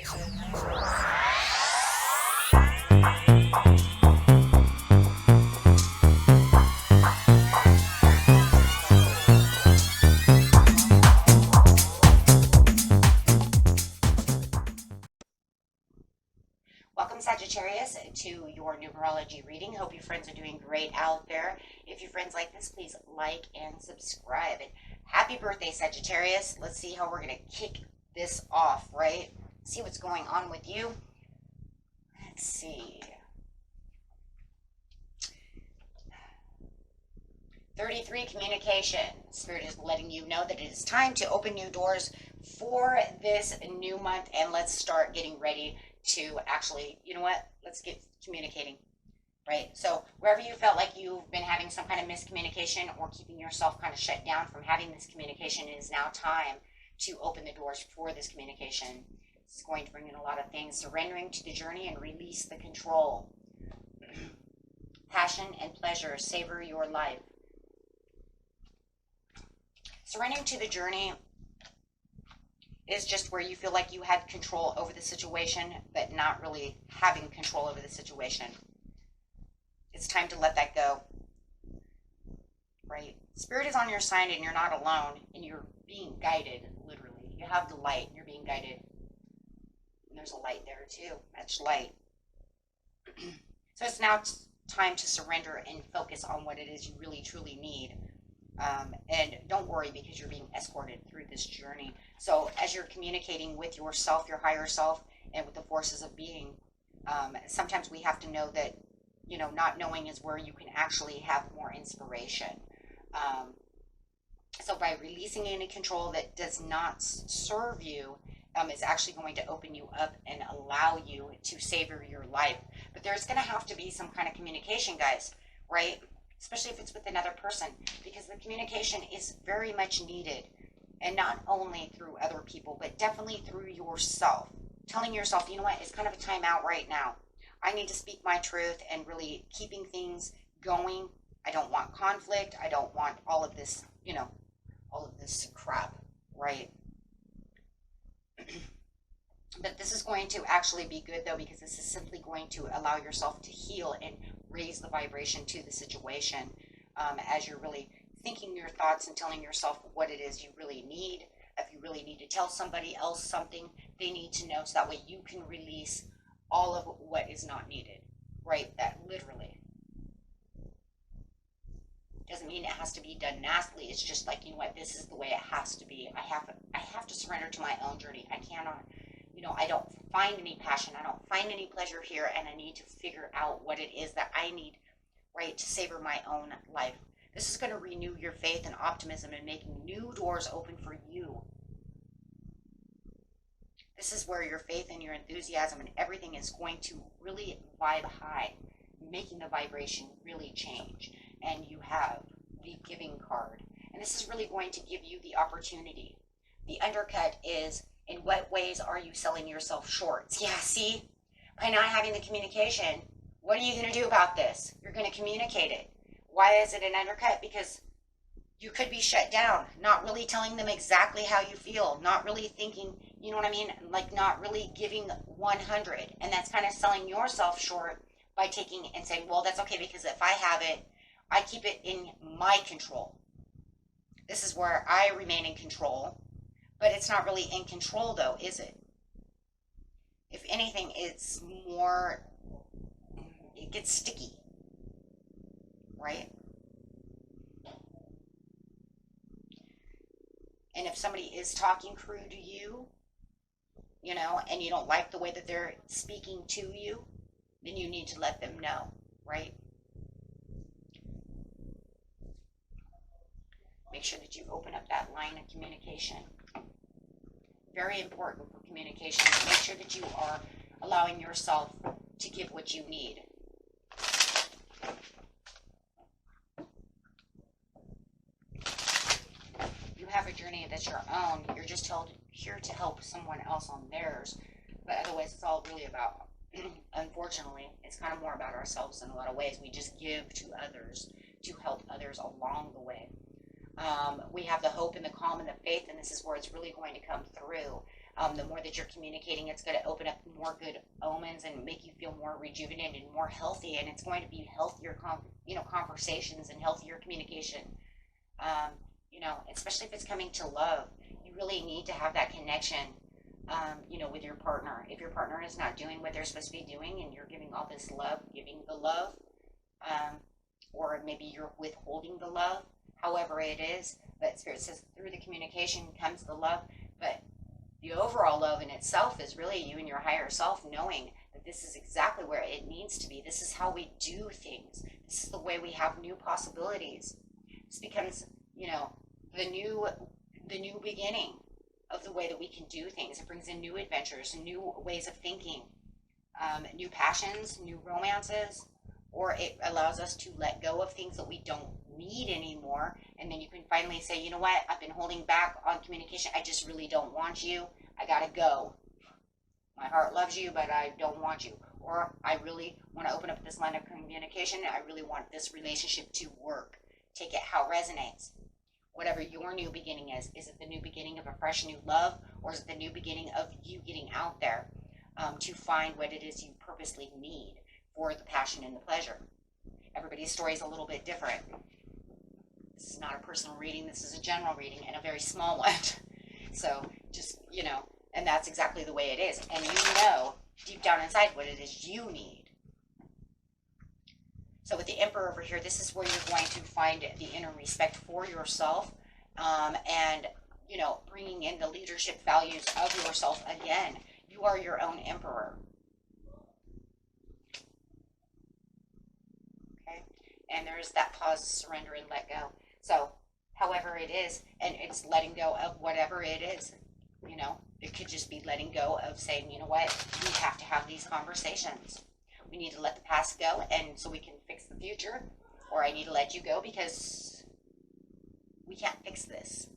Welcome, Sagittarius, to your numerology reading. Hope you friends are doing great out there. If your friends like this, please like and subscribe. And happy birthday, Sagittarius. Let's see how we're going to kick this off, right? See what's going on with you. Let's see. 33, communication. Spirit is letting you know that it is time to open new doors for this new month, and let's start getting ready to actually, you know what, let's get communicating, right? So wherever you felt like you've been having some kind of miscommunication or keeping yourself kind of shut down from having this communication, it is now time to open the doors for this communication. It's going to bring in a lot of things. Surrendering to the journey and release the control. Passion and pleasure, savor your life. Surrendering to the journey is just where you feel like you had control over the situation, but not really having control over the situation. It's time to let that go, right? Spirit is on your side and you're not alone, and you're being guided, literally. You have the light, and you're being guided. And there's a light there too, much light. So it's now time to surrender and focus on what it is you really, truly need. And don't worry, because you're being escorted through this journey. So as you're communicating with yourself, your higher self, and with the forces of being, sometimes we have to know that, you know, not knowing is where you can actually have more inspiration. So by releasing any control that does not serve you, is actually going to open you up and allow you to savor your life. But there's going to have to be some kind of communication, guys, right? Especially if it's with another person, because the communication is very much needed, and not only through other people, but definitely through yourself. Telling yourself, you know what, it's kind of a timeout right now. I need to speak my truth and really keeping things going. I don't want conflict. I don't want all of this, you know, all of this crap, right? But this is going to actually be good, though, because this is simply going to allow yourself to heal and raise the vibration to the situation, as you're really thinking your thoughts and telling yourself what it is you really need. If you really need to tell somebody else something, they need to know, so that way you can release all of what is not needed, right? That literally doesn't mean it has to be done nastily. It's just like, you know what, this is the way it has to be. I have to surrender to my own journey. I cannot, you know, I don't find any passion. I don't find any pleasure here, and I need to figure out what it is that I need, right, to savor my own life. This is going to renew your faith and optimism and making new doors open for you. This is where your faith and your enthusiasm and everything is going to really vibe high, making the vibration really change. And you have the giving card. And this is really going to give you the opportunity. The undercut is, in what ways are you selling yourself short? Yeah, see? By not having the communication, what are you going to do about this? You're going to communicate it. Why is it an undercut? Because you could be shut down, not really telling them exactly how you feel, not really thinking, you know what I mean? Like not really giving 100. And that's kind of selling yourself short by taking and saying, well, that's okay, because if I have it, I keep it in my control. This is where I remain in control. But it's not really in control, though, is it? If anything, it's more, it gets sticky, right? And if somebody is talking crude to you, you know, and you don't like the way that they're speaking to you, then you need to let them know, right? Make sure that you open up that line of communication. Very important for communication. Make sure that you are allowing yourself to give what you need. You have a journey that's your own. You're just here to help someone else on theirs. But otherwise, it's all really about, unfortunately, it's kind of more about ourselves in a lot of ways. We just give to others to help others along the way. We have the hope and the calm and the faith, and this is where it's really going to come through. The more that you're communicating, it's going to open up more good omens and make you feel more rejuvenated and more healthy. And it's going to be healthier, conversations and healthier communication. Especially if it's coming to love, you really need to have that connection, with your partner. If your partner is not doing what they're supposed to be doing and you're giving all this love, giving the love, or maybe you're withholding the love, however it is, but Spirit says through the communication comes the love, but the overall love in itself is really you and your higher self knowing that this is exactly where it needs to be. This is how we do things. This is the way we have new possibilities. This becomes, the new beginning of the way that we can do things. It brings in new adventures, new ways of thinking, new passions, new romances, or it allows us to let go of things that we don't need anymore. And then you can finally say, you know what, I've been holding back on communication. I just really don't want you. I gotta go. My heart loves you, but I don't want you. Or I really want to open up this line of communication. I really want this relationship to work. Take it how it resonates. Whatever your new beginning is it the new beginning of a fresh new love, or is it the new beginning of you getting out there to find what it is you purposely need for the passion and the pleasure? Everybody's story is a little bit different. This is not a personal reading. This is a general reading and a very small one. So just, and that's exactly the way it is. And deep down inside what it is you need. So with the Emperor over here, this is where you're going to find the inner respect for yourself, and, bringing in the leadership values of yourself again. You are your own Emperor. Okay? And there's that pause, surrender, and let go. So however it is, and it's letting go of whatever it is, it could just be letting go of saying, you know what, we have to have these conversations. We need to let the past go, and so we can fix the future, or I need to let you go because we can't fix this.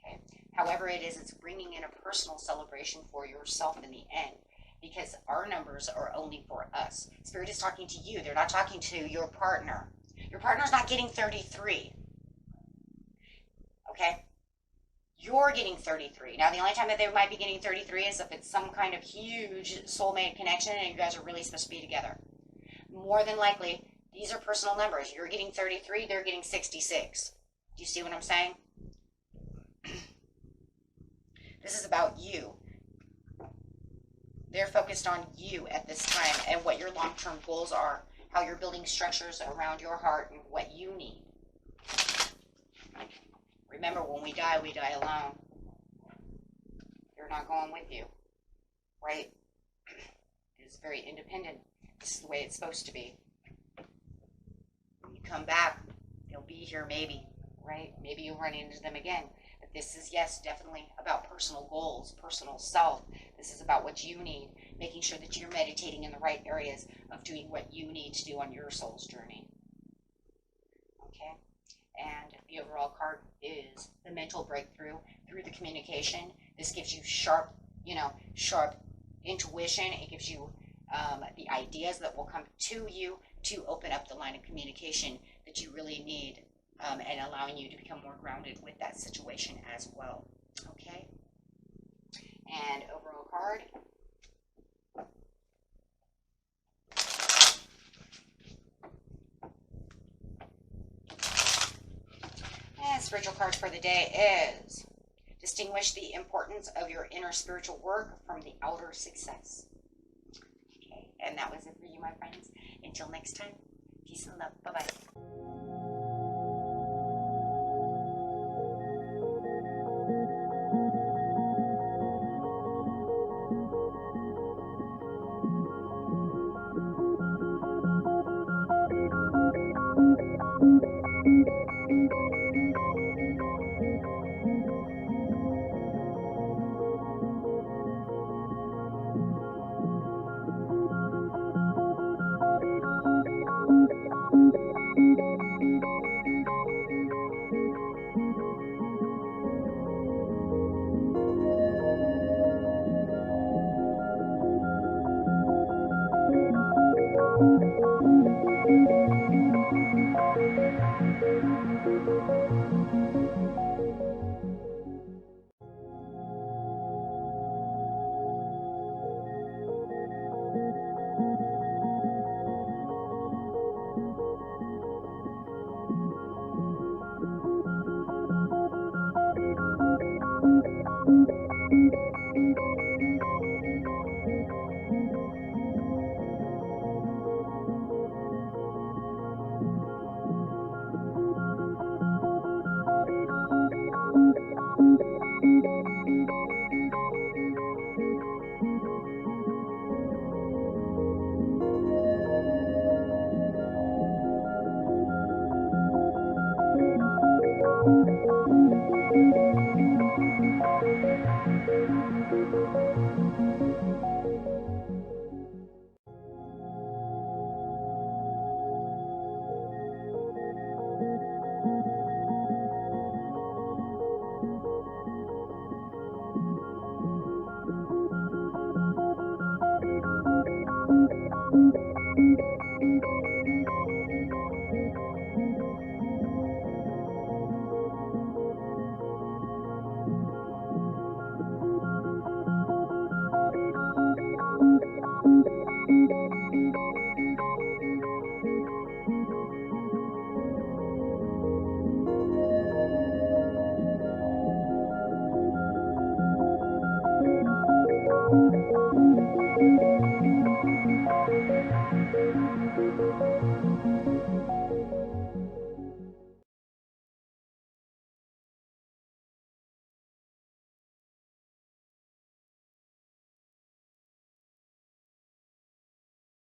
Okay. However it is, it's bringing in a personal celebration for yourself in the end, because our numbers are only for us. Spirit is talking to you. They're not talking to your partner. Your partner's not getting 33. Okay? You're getting 33. Now, the only time that they might be getting 33 is if it's some kind of huge soulmate connection and you guys are really supposed to be together. More than likely, these are personal numbers. You're getting 33, they're getting 66. Do you see what I'm saying? This is about you. They're focused on you at this time and what your long-term goals are, how you're building structures around your heart and what you need. Remember, when we die alone. They're not going with you, right? It's very independent. This is the way it's supposed to be. When you come back, they'll be here maybe, right? Maybe you'll run into them again. But this is, yes, definitely about personal goals, personal self. This is about what you need, making sure that you're meditating in the right areas of doing what you need to do on your soul's journey. Okay? And the overall card is the mental breakthrough through the communication. This gives you sharp intuition. It gives you the ideas that will come to you to open up the line of communication that you really need, and allowing you to become more grounded with that situation as well. Okay? And overall card. And spiritual card for the day is distinguish the importance of your inner spiritual work from the outer success. Okay, and that was it for you, my friends. Until next time, peace and love. Bye-bye. you.